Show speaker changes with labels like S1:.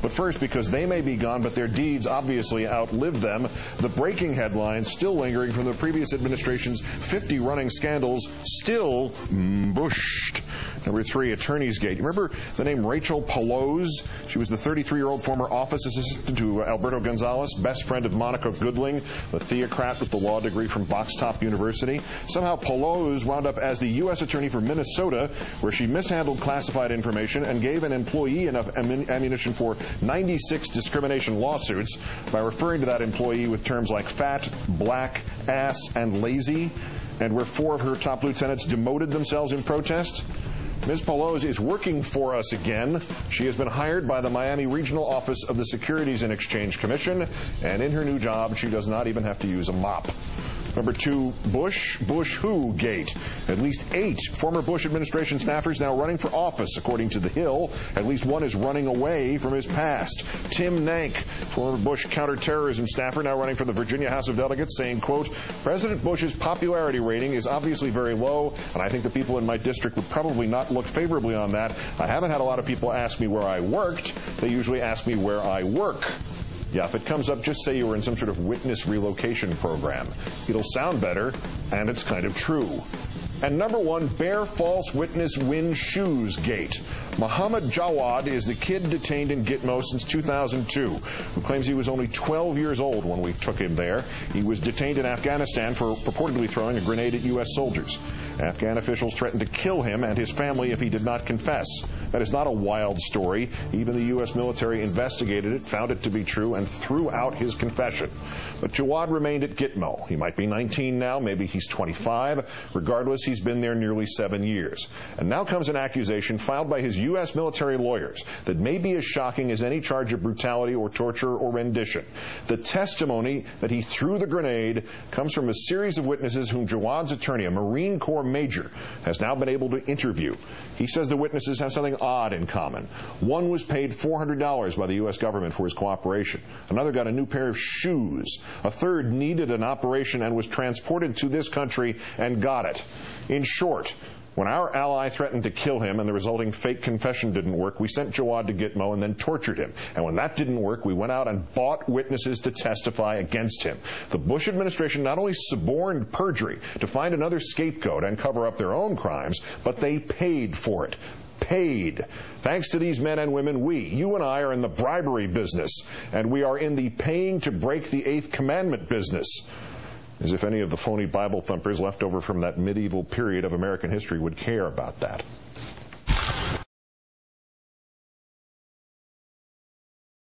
S1: But first, because they may be gone, but their deeds obviously outlive them, the breaking headlines still lingering from the previous administration's 50 running scandals still bushed. Number 3, Attorney's Gate. You remember the name Rachel Pelosi? She was the 33-year-old former office assistant to Alberto Gonzales, best friend of Monica Goodling, the theocrat with the law degree from Box Top University. Somehow Pelosi wound up as the U.S. Attorney for Minnesota, where she mishandled classified information and gave an employee enough ammunition for 96 discrimination lawsuits by referring to that employee with terms like fat, black, ass, and lazy, and where 4 of her top lieutenants demoted themselves in protest. Ms. Pelosi is working for us again. She has been hired by the Miami Regional Office of the Securities and Exchange Commission, and in her new job, she does not even have to use a mop. Number 2, Bush who gate. At least 8 former Bush administration staffers now running for office, according to The Hill. At least one is running away from his past. Tim Nank, former Bush counterterrorism staffer, now running for the Virginia House of Delegates, saying, quote, President Bush's popularity rating is obviously very low, and I think the people in my district would probably not look favorably on that. I haven't had a lot of people ask me where I worked. They usually ask me where I work. Yeah, if it comes up, just say you were in some sort of witness relocation program. It'll sound better, and it's kind of true. And number 1, Bear False Witness Win Shoes Gate. Mohammed Jawad is the kid detained in Gitmo since 2002, who claims he was only 12 years old when we took him there. He was detained in Afghanistan for purportedly throwing a grenade at U.S. soldiers. Afghan officials threatened to kill him and his family if he did not confess. That is not a wild story. Even the U.S. military investigated it, found it to be true, and threw out his confession. But Jawad remained at Gitmo. He might be 19 now, maybe he's 25. Regardless, he's been there nearly 7 years. And now comes an accusation filed by his U.S. military lawyers that may be as shocking as any charge of brutality or torture or rendition. The testimony that he threw the grenade comes from a series of witnesses whom Jawad's attorney, a Marine Corps major, has now been able to interview. He says the witnesses have something odd in common. One was paid $400 by the U.S. government for his cooperation. Another got a new pair of shoes. A third needed an operation and was transported to this country and got it. In short, when our ally threatened to kill him and the resulting fake confession didn't work, we sent Jawad to Gitmo and then tortured him. And when that didn't work, we went out and bought witnesses to testify against him. The Bush administration not only suborned perjury to find another scapegoat and cover up their own crimes, but they paid for it. Paid. Thanks to these men and women, you and I are in the bribery business, and we are in the paying to break the 8th commandment business. As if any of the phony Bible thumpers left over from that medieval period of American history would care about that.